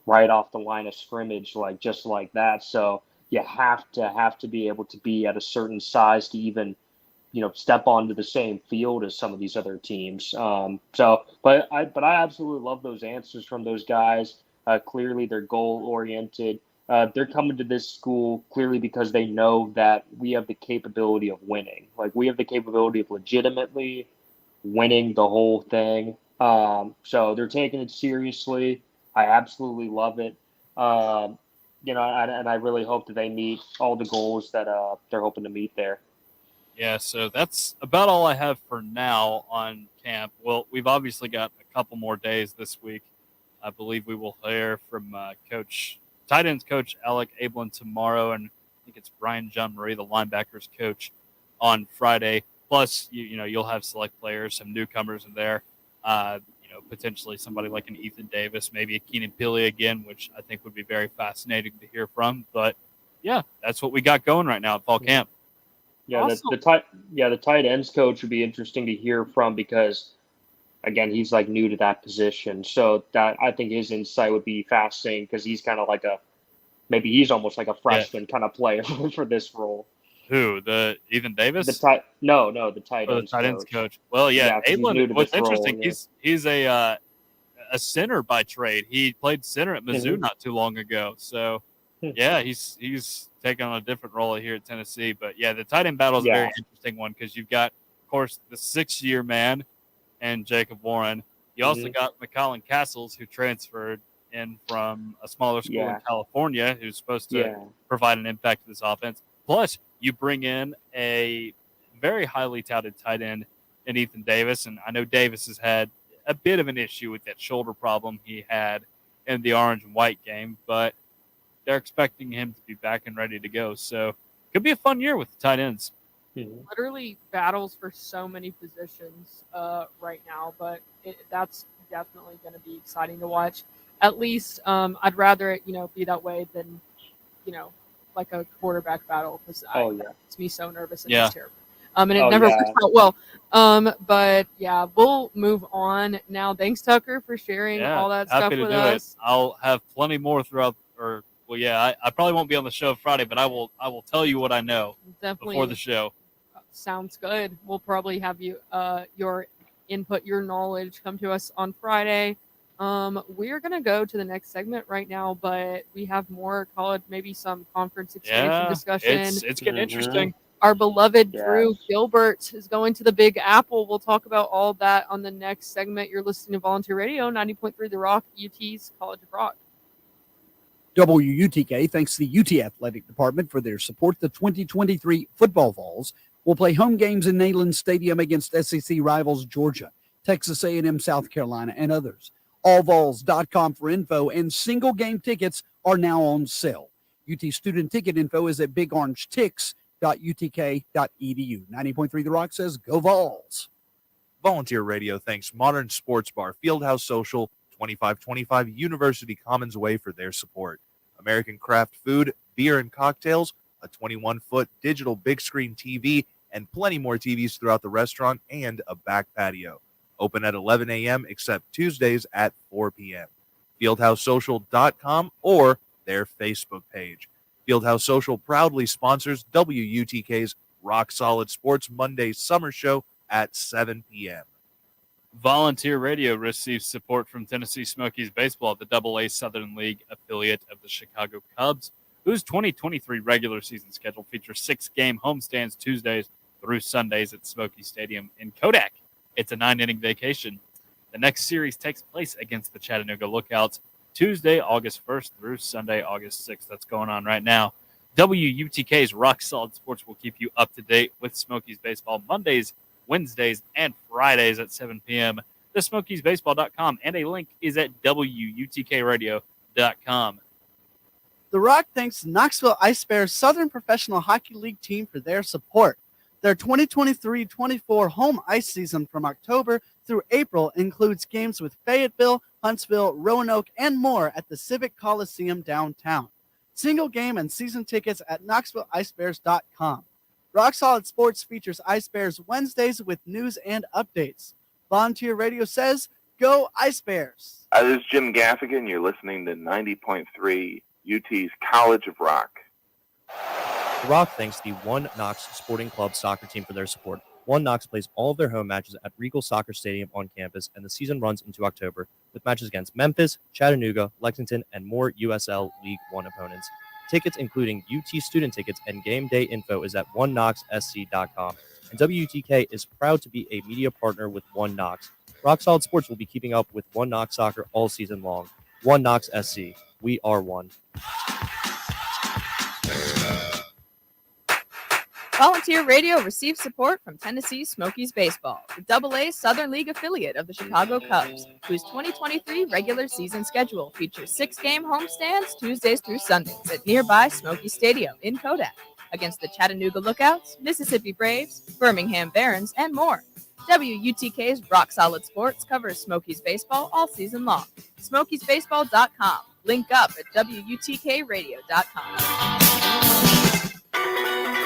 right off the line of scrimmage, like just like that. So you have to be able to be at a certain size to even, step onto the same field as some of these other teams. But I absolutely love those answers from those guys. Clearly, they're goal oriented. They're coming to this school clearly because they know that we have the capability of winning. Like we have the capability of legitimately winning the whole thing. So they're taking it seriously. I absolutely love it. And I really hope that they meet all the goals that they're hoping to meet there. Yeah, so that's about all I have for now on camp. Well, we've obviously got a couple more days this week. I believe we will hear from tight ends coach Alec Ablin tomorrow, and I think it's Brian John Murray, the linebackers coach, on Friday. Plus, you'll have select players, some newcomers in there. Potentially somebody like an Ethan Davis, maybe a Keenan Pili again, which I think would be very fascinating to hear from. But yeah, that's what we got going right now at fall camp. Yeah, Awesome. the tight ends coach would be interesting to hear from because, again, he's like new to that position. So that I think his insight would be fascinating because he's kind of like maybe he's almost like a freshman kind of player for this role. Who, the Ethan Davis? The tight ends coach. Well, yeah, Ablin. What's interesting? Role, he's a center by trade. He played center at Mizzou not too long ago. So yeah, he's taking on a different role here at Tennessee. But yeah, the tight end battle is a very interesting one because you've got, of course, the 6-year man and Jacob Warren. You also got McCollin Castles, who transferred in from a smaller school in California, who's supposed to provide an impact to this offense. Plus, you bring in a very highly touted tight end in Ethan Davis, and I know Davis has had a bit of an issue with that shoulder problem he had in the orange and white game, but they're expecting him to be back and ready to go. So could be a fun year with the tight ends. Literally battles for so many positions right now, but that's definitely going to be exciting to watch. At least I'd rather it, be that way than, like a quarterback battle because it makes me so nervous and it's terrible. And it never works out well. But yeah, we'll move on now. Thanks, Tucker, for sharing all that stuff with us. I'll have plenty more throughout. I probably won't be on the show Friday, but I will tell you what I know before the show. Sounds good. We'll probably have you your input, your knowledge come to us on Friday. We're going to go to the next segment right now, but we have more college, maybe some conference expansion discussion. It's getting interesting. Our beloved Drew Gilbert is going to the Big Apple. We'll talk about all that on the next segment. You're listening to Volunteer Radio, 90.3 The Rock, UT's College of Rock. WUTK thanks the UT Athletic Department for their support. The 2023 football Vols will play home games in Neyland Stadium against SEC rivals Georgia, Texas A&M, South Carolina, and others. allvols.com for info, and single game tickets are now on sale. UT student ticket info is at bigorangetics.utk.edu. 90.3 The Rock says, go Vols. Volunteer Radio thanks Modern Sports Bar, Fieldhouse Social, 2525 University Commons Way for their support. American craft food, beer and cocktails, a 21-foot digital big screen TV, and plenty more TVs throughout the restaurant and a back patio. Open at 11 a.m. except Tuesdays at 4 p.m. FieldhouseSocial.com or their Facebook page. Fieldhouse Social proudly sponsors WUTK's Rock Solid Sports Monday Summer Show at 7 p.m. Volunteer Radio receives support from Tennessee Smokies Baseball, the AA Southern League affiliate of the Chicago Cubs, whose 2023 regular season schedule features 6-game homestands Tuesdays through Sundays at Smoky Stadium in Kodak. It's a 9-inning vacation. The next series takes place against the Chattanooga Lookouts Tuesday, August 1st through Sunday, August 6th. That's going on right now. WUTK's Rock Solid Sports will keep you up to date with Smokies Baseball Mondays, Wednesdays, and Fridays at 7 p.m. The SmokiesBaseball.com, and a link is at WUTKRadio.com. The Rock thanks Knoxville Ice Bears Southern Professional Hockey League team for their support. Their 2023-24 home ice season from October through April includes games with Fayetteville, Huntsville, Roanoke, and more at the Civic Coliseum downtown. Single game and season tickets at KnoxvilleIceBears.com. Rock Solid Sports features Ice Bears Wednesdays with news and updates. Volunteer Radio says, go Ice Bears! Hi, this is Jim Gaffigan. You're listening to 90.3 UT's College of Rock. The Rock thanks the One Knox Sporting Club soccer team for their support. One Knox plays all of their home matches at Regal Soccer Stadium on campus, and the season runs into October with matches against Memphis, Chattanooga, Lexington, and more USL League One opponents. Tickets, including UT student tickets and game day info, is at oneknoxsc.com. And WUTK is proud to be a media partner with One Knox. Rock Solid Sports will be keeping up with One Knox Soccer all season long. One Knox SC. We are one. Volunteer Radio receives support from Tennessee Smokies Baseball, the AA Southern League affiliate of the Chicago Cubs, whose 2023 regular season schedule features 6-game homestands Tuesdays through Sundays at nearby Smoky Stadium in Kodak against the Chattanooga Lookouts, Mississippi Braves, Birmingham Barons, and more. WUTK's Rock Solid Sports covers Smokies baseball all season long. SmokiesBaseball.com. Link up at WUTKRadio.com.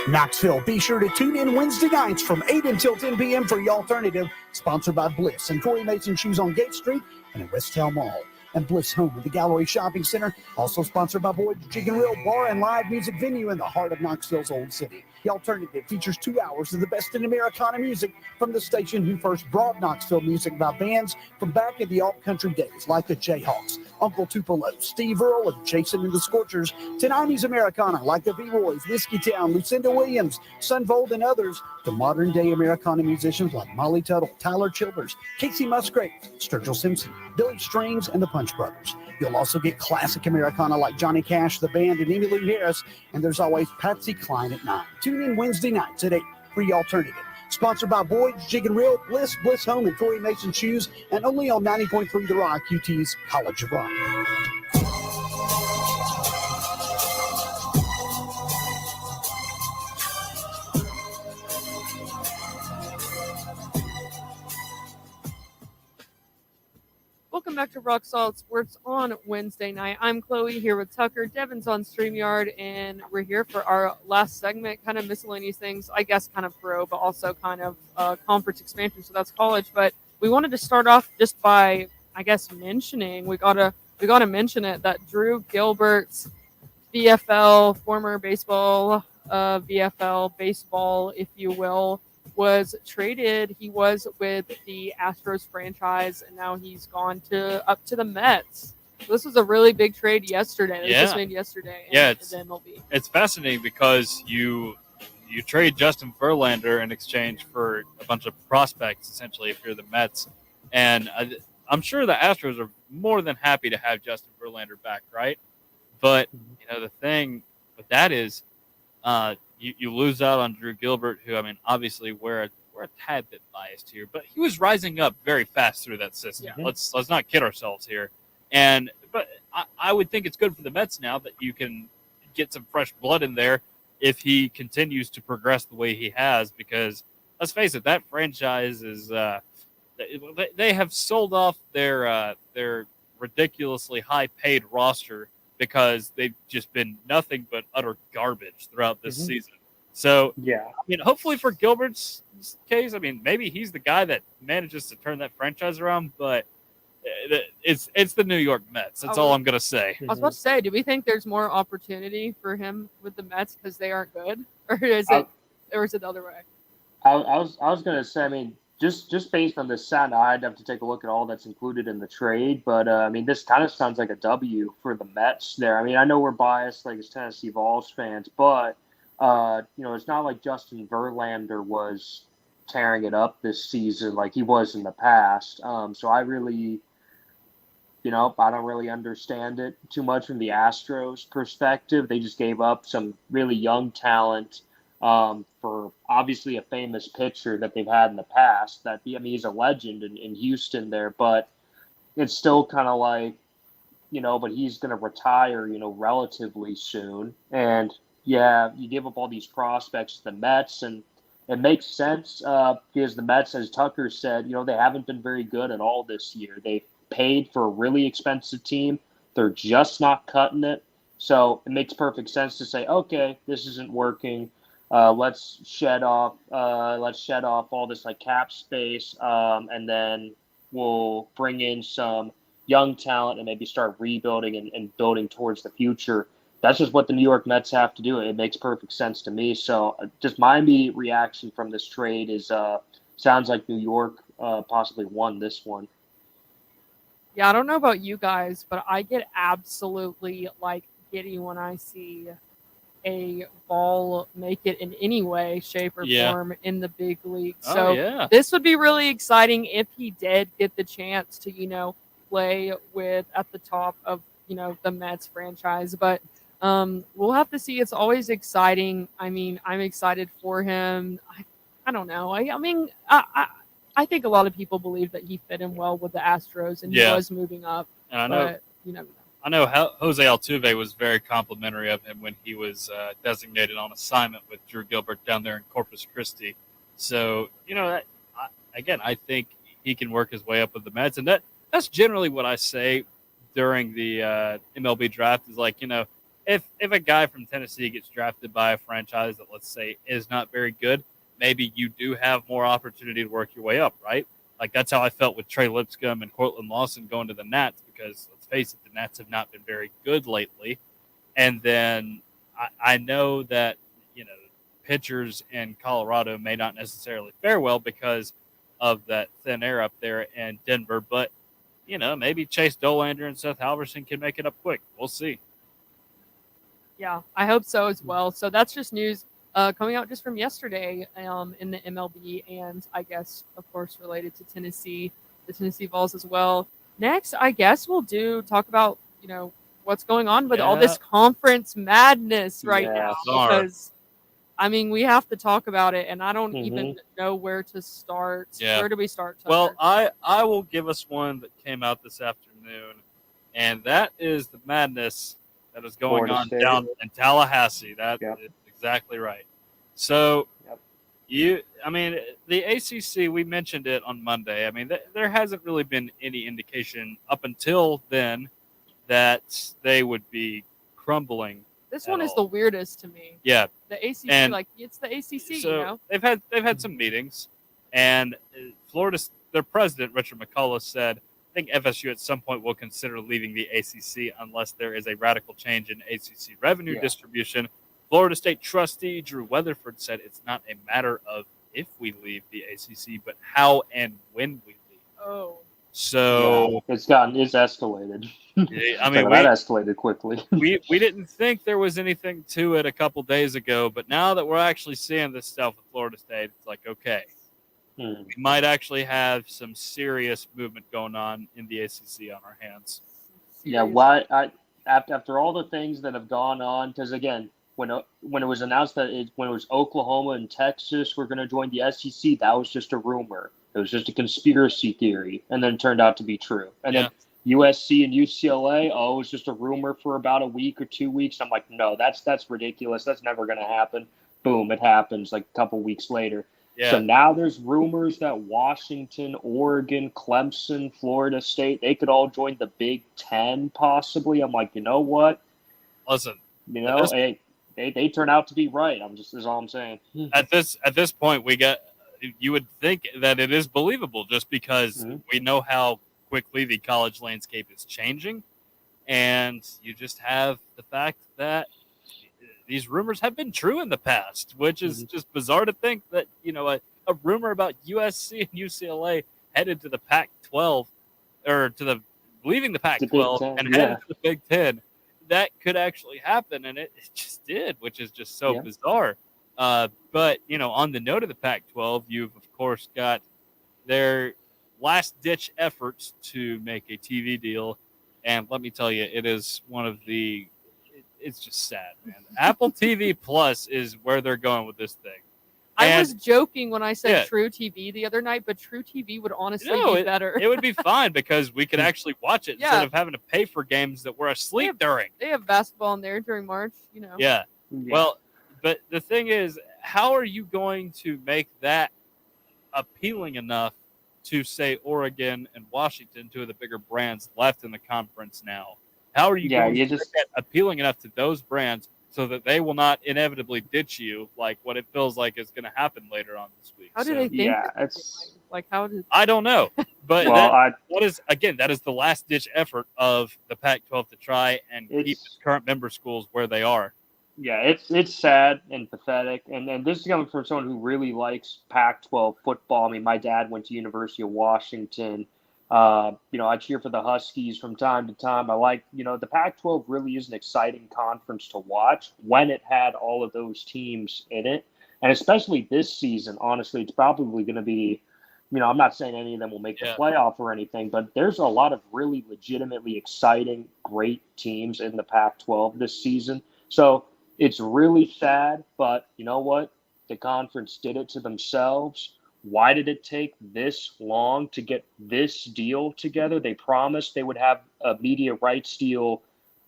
Knoxville, be sure to tune in Wednesday nights from 8 until 10 p.m. for The Alternative, sponsored by Bliss and Corey Mason Shoes on Gate Street and in West Town Mall. And Bliss Home of the Gallery Shopping Center, also sponsored by Boyd's Chicken Grill Bar and Live Music Venue in the heart of Knoxville's Old City. The Alternative features 2 hours of the best in Americana music from the station who first brought Knoxville music by bands from back in the alt-country days, like the Jayhawks, Uncle Tupelo, Steve Earle, and Jason and the Scorchers, to 90s Americana like the V-Roys, Whiskey Town, Lucinda Williams, Sunvold, and others, to modern-day Americana musicians like Molly Tuttle, Tyler Childers, Casey Musgrave, Sturgill Simpson, Billy Strings, and the Punch Brothers. You'll also get classic Americana like Johnny Cash, the band, and Emmylou Harris, and there's always Patsy Cline at 9. Tune in Wednesday nights at 8 for The Alternative. Sponsored by Boyd's Jig and Reel, Bliss Home, and Corey Mason Shoes, and only on 90.3 The Rock, UT's College of Rock. Welcome back to Rock Solid Sports on Wednesday night. I'm Chloe here with Tucker. Devin's on StreamYard, and we're here for our last segment, kind of miscellaneous things, I guess kind of pro, but also kind of conference expansion, so that's college. But we wanted to start off just by, I guess, mentioning, we gotta mention it, that Drew Gilbert's VFL, former baseball, VFL baseball, if you will, was traded. He was with the Astros franchise, and now he's gone up to the Mets. So this was a really big trade yesterday. It was just made yesterday. It's fascinating because you trade Justin Verlander in exchange for a bunch of prospects, essentially, if you're the Mets. And I'm sure the Astros are more than happy to have Justin Verlander back, right? But the thing with that is, you lose out on Drew Gilbert, who, I mean, obviously we're a tad bit biased here, but he was rising up very fast through that system. Yeah. Let's not kid ourselves here. But I would think it's good for the Mets now that you can get some fresh blood in there if he continues to progress the way he has, because let's face it, that franchise is they have sold off their ridiculously high paid roster because they've just been nothing but utter garbage throughout this season. So, Yeah. I mean, hopefully for Gilbert's case, I mean, maybe he's the guy that manages to turn that franchise around, but it's the New York Mets. That's all I'm going to say. I was about to say, do we think there's more opportunity for him with the Mets because they aren't good, or is it the other way? I was gonna say, I mean, just based on this sound, I'd have to take a look at all that's included in the trade. But I mean, this kind of sounds like a W for the Mets there. I mean, I know we're biased, like as Tennessee Vols fans, but it's not like Justin Verlander was tearing it up this season like he was in the past. So I really, I don't really understand it too much from the Astros perspective. They just gave up some really young talent for obviously a famous pitcher that they've had in the past. He's a legend in Houston there, but it's still kind of like, but he's going to retire, relatively soon. And yeah, you give up all these prospects to the Mets, and it makes sense because the Mets, as Tucker said, they haven't been very good at all this year. They've paid for a really expensive team. They're just not cutting it. So it makes perfect sense to say, okay, this isn't working. Let's shed off all this like cap space, and then we'll bring in some young talent and maybe start rebuilding and building towards the future. That's just what the New York Mets have to do. It makes perfect sense to me. So just my immediate reaction from this trade is sounds like New York possibly won this one. Yeah, I don't know about you guys, but I get absolutely giddy when I see a ball make it in any way, shape, or form in the big league. So this would be really exciting if he did get the chance to, play with at the top of, the Mets franchise. But we'll have to see. It's always exciting. I mean, I'm excited for him. I don't know. I think a lot of people believe that he fit in well with the Astros and he was moving up. And I know, but you never know. I know Jose Altuve was very complimentary of him when he was designated on assignment with Drew Gilbert down there in Corpus Christi. So, I think he can work his way up with the Mets. And that's generally what I say during the MLB draft is if a guy from Tennessee gets drafted by a franchise that, let's say, is not very good, maybe you do have more opportunity to work your way up, right? Like that's how I felt with Trey Lipscomb and Cortland Lawson going to the Nats because, let's face it, the Nats have not been very good lately. And then I know that, pitchers in Colorado may not necessarily fare well because of that thin air up there in Denver. But, maybe Chase Dollander and Seth Halverson can make it up quick. We'll see. Yeah, I hope so as well. So that's just news coming out just from yesterday in the MLB, and I guess, of course, related to Tennessee, the Tennessee Vols as well. Next, I guess we'll talk about, what's going on with all this conference madness right now. Because, we have to talk about it, and I don't even know where to start. Yeah. Where do we start, Tucker? Well, I will give us one that came out this afternoon, and that is the madness that is going on down in Tallahassee. That is exactly right. So, the ACC, we mentioned it on Monday. I mean, there hasn't really been any indication up until then that they would be crumbling. This one is the weirdest to me. Yeah. The ACC, it's the ACC, so they've had some meetings, and their president, Richard McCullough, said, I think FSU at some point will consider leaving the ACC unless there is a radical change in ACC revenue distribution. Florida State trustee Drew Weatherford said it's not a matter of if we leave the ACC, but how and when we leave. Oh. So it's escalated. I mean, that escalated quickly. we didn't think there was anything to it a couple days ago, but now that we're actually seeing this stuff with Florida State, it's like, okay, we might actually have some serious movement going on in the ACC on our hands. Yeah, why? After all the things that have gone on, because again, when it was announced that when it was Oklahoma and Texas were going to join the SEC, that was just a rumor. It was just a conspiracy theory, and then it turned out to be true. And then USC and UCLA, it was just a rumor for about a week or 2 weeks. I'm like, no, that's ridiculous. That's never going to happen. Boom, it happens like a couple weeks later. Yeah. So now there's rumors that Washington, Oregon, Clemson, Florida State, they could all join the Big Ten possibly. I'm like, you know what? listen. You know, they turn out to be right. Is all I'm saying. At this point, you would think that it is believable just because we know how quickly the college landscape is changing, and you just have the fact that these rumors have been true in the past, which is just bizarre to think that, a rumor about USC and UCLA headed to the Pac-12 or leaving the Pac-12 and headed to the Big Ten, that could actually happen. And it just did, which is just so bizarre. But, on the note of the Pac-12, you've, of course, got their last-ditch efforts to make a TV deal. And let me tell you, it is it's just sad, man. Apple TV Plus is where they're going with this thing. I was joking when I said True TV the other night, but True TV would honestly be better. It would be fine because we could actually watch it instead of having to pay for games that we're asleep during. They have basketball in there during March, Yeah. Well, but the thing is, how are you going to make that appealing enough to, say, Oregon and Washington, two of the bigger brands left in the conference now? How are you going to make that appealing enough to those brands so that they will not inevitably ditch you, like what it feels like is going to happen later on this week? How do they think? Yeah, I don't know, but that is the last ditch effort of the Pac-12 to try and keep its current member schools where they are. Yeah, it's sad and pathetic, and this is coming from someone who really likes Pac-12 football. I mean, my dad went to University of Washington. I cheer for the Huskies from time to time. I like, the Pac-12 really is an exciting conference to watch when it had all of those teams in it. And especially this season, honestly, it's probably going to be, I'm not saying any of them will make the playoff or anything, but there's a lot of really legitimately exciting, great teams in the Pac-12 this season. So it's really sad, but you know what? The conference did it to themselves. Why did it take this long to get this deal together? They promised they would have a media rights deal.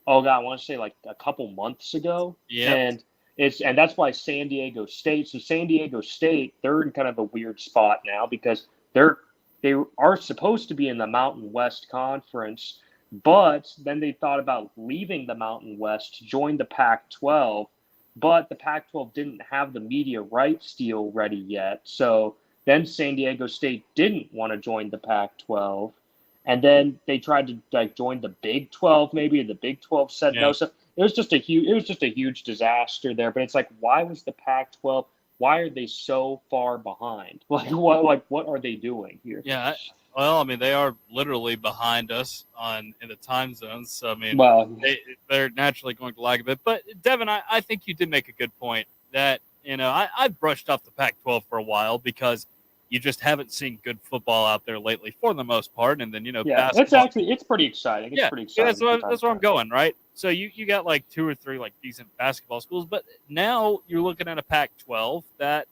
Oh God, I want to say like a couple months ago. Yeah. And that's why San Diego State. So San Diego State, they're in kind of a weird spot now because they are supposed to be in the Mountain West Conference, but then they thought about leaving the Mountain West to join the Pac-12, but the Pac-12 didn't have the media rights deal ready yet. So then San Diego State didn't want to join the Pac-12, and then they tried to join the Big 12 maybe, and the Big 12 said no. So it was just a huge disaster there. But it's like, why was the Pac-12? Why are they so far behind? What are they doing here? Yeah, well, I mean, they are literally behind us in the time zones. So I mean, they're naturally going to lag a bit. But Devin, I think you did make a good point that I brushed off the Pac-12 for a while because you just haven't seen good football out there lately for the most part. And then, basketball. It's pretty exciting. It's pretty exciting. That's where I'm going, right? So you got like two or three like decent basketball schools, but now you're looking at a Pac-12 that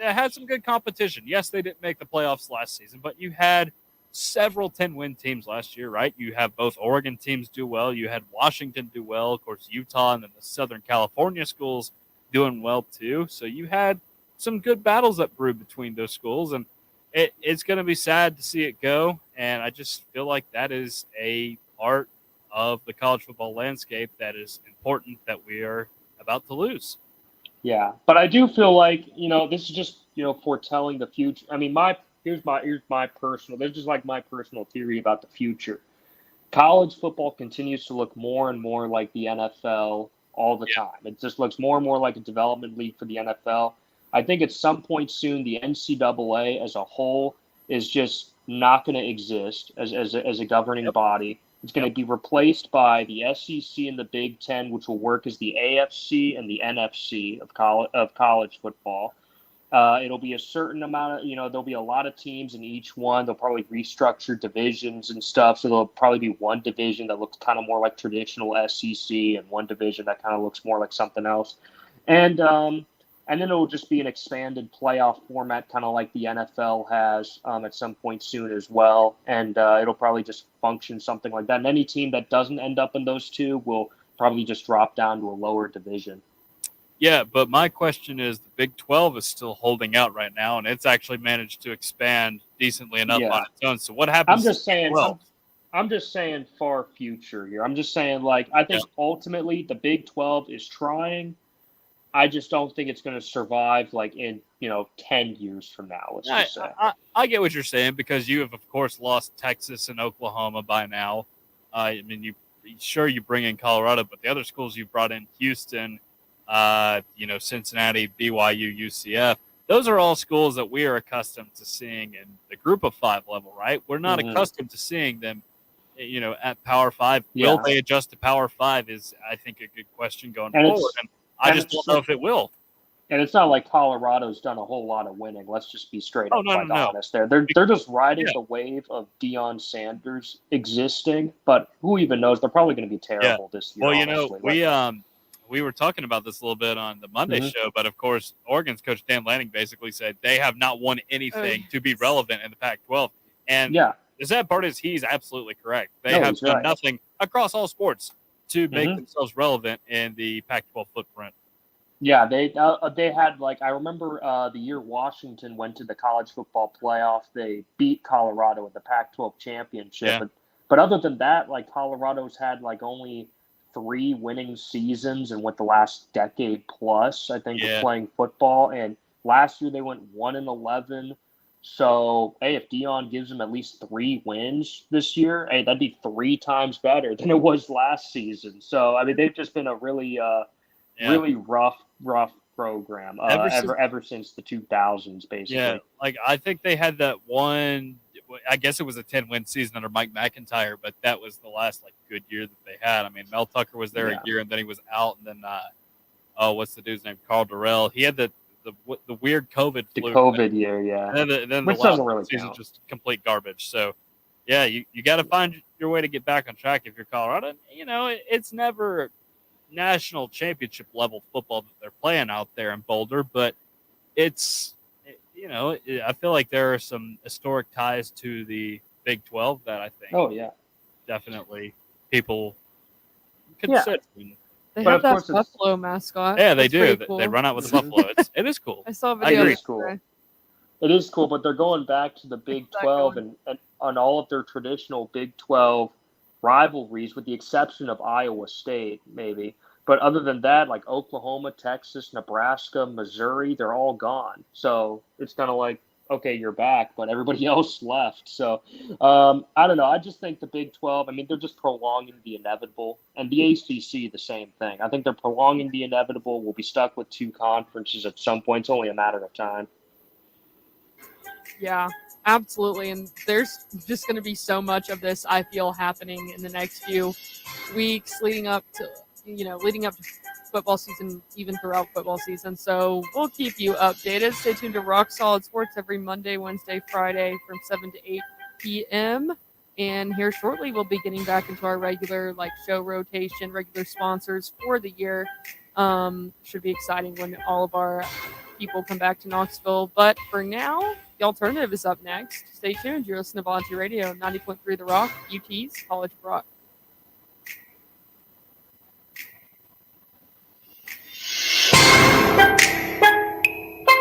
had some good competition. Yes, they didn't make the playoffs last season, but you had several 10-win teams last year, right? You have both Oregon teams do well. You had Washington do well. Of course, Utah and then the Southern California schools doing well too. So you had some good battles that brewed between those schools, and it's going to be sad to see it go. And I just feel like that is a part of the college football landscape that is important that we are about to lose. Yeah, but I do feel like this is just foretelling the future. I mean, here's my personal. This is like my personal theory about the future. College football continues to look more and more like the NFL all the time. It just looks more and more like a development league for the NFL. I think at some point soon, the NCAA as a whole is just not going to exist as a governing body. It's going to be replaced by the SEC and the Big Ten, which will work as the AFC and the NFC of college football. It'll be a certain amount of, there'll be a lot of teams in each one. They'll probably restructure divisions and stuff. So there'll probably be one division that looks kind of more like traditional SEC and one division that kind of looks more like something else. And then it will just be an expanded playoff format, kind of like the NFL has at some point soon as well. And it'll probably just function something like that. And any team that doesn't end up in those two will probably just drop down to a lower division. Yeah, but my question is the Big 12 is still holding out right now, and it's actually managed to expand decently enough on its own. So what happens? I'm just saying. I'm just saying far future here. I'm just saying, like, I think ultimately the Big 12 is trying. I just don't think it's going to survive, like, in, 10 years from now, let's just say. I get what you're saying because you have, of course, lost Texas and Oklahoma by now. I mean, you bring in Colorado, but the other schools you brought in, Houston, Cincinnati, BYU, UCF, those are all schools that we are accustomed to seeing in the Group of Five level, right? We're not accustomed to seeing them, at Power Five. Yeah. Will they adjust to Power Five is, I think, a good question going And forward. And I just don't know if it will. And it's not like Colorado's done a whole lot of winning. Let's just be straight up honest there. They're just riding the wave of Deion Sanders existing, but who even knows? They're probably going to be terrible this year. Well, we were talking about this a little bit on the Monday show, but of course, Oregon's coach Dan Lanning basically said they have not won anything to be relevant in the Pac-12. And the sad part is he's absolutely correct. They have done nothing across all sports to make themselves relevant in the Pac-12 footprint. Yeah, they had, like, I remember the year Washington went to the college football playoff, they beat Colorado at the Pac-12 championship. Yeah. But other than that, like, Colorado's had like only 3 winning seasons in the last decade plus, I think, of playing football. And last year they went 1-11. So, hey, if Deion gives them at least 3 wins this year, hey, that'd be 3 times better than it was last season. So, I mean, they've just been a really rough program ever since the 2000s, basically. Yeah, like I think they had that one. I guess it was a 10-win season under Mike McIntyre, but that was the last good year that they had. I mean, Mel Tucker was there a year, and then he was out, and then what's the dude's name? Carl Durrell. He had the weird COVID flu. The COVID year, yeah. And then which the doesn't last really season count. just complete garbage. So, yeah, you got to find your way to get back on track if you're Colorado. It's never national championship level football that they're playing out there in Boulder, but I feel like there are some historic ties to the Big 12 that I think definitely people consider. They have that buffalo mascot. Yeah, they That's do. cool. They run out with the buffalo. It is cool. I saw a video. It is cool. It is cool, but they're going back to the Big 12 and on all of their traditional Big 12 rivalries, with the exception of Iowa State, maybe. But other than that, like Oklahoma, Texas, Nebraska, Missouri, they're all gone. So it's kind of like, okay, you're back, but everybody else left. So I don't know. I just think the Big 12, I mean, they're just prolonging the inevitable. And the ACC, the same thing. I think they're prolonging the inevitable. We'll be stuck with 2 conferences at some point. It's only a matter of time. Yeah, absolutely. And there's just going to be so much of this, I feel, happening in the next few weeks leading up to football season, even throughout football season. So we'll keep you updated. Stay tuned to Rock Solid Sports every Monday, Wednesday, Friday from 7 to 8 p.m. And here shortly, we'll be getting back into our regular show rotation, regular sponsors for the year. Should be exciting when all of our people come back to Knoxville. But for now, the alternative is up next. Stay tuned. You're listening to Volunteer Radio, 90.3 The Rock, UT's College of Rock.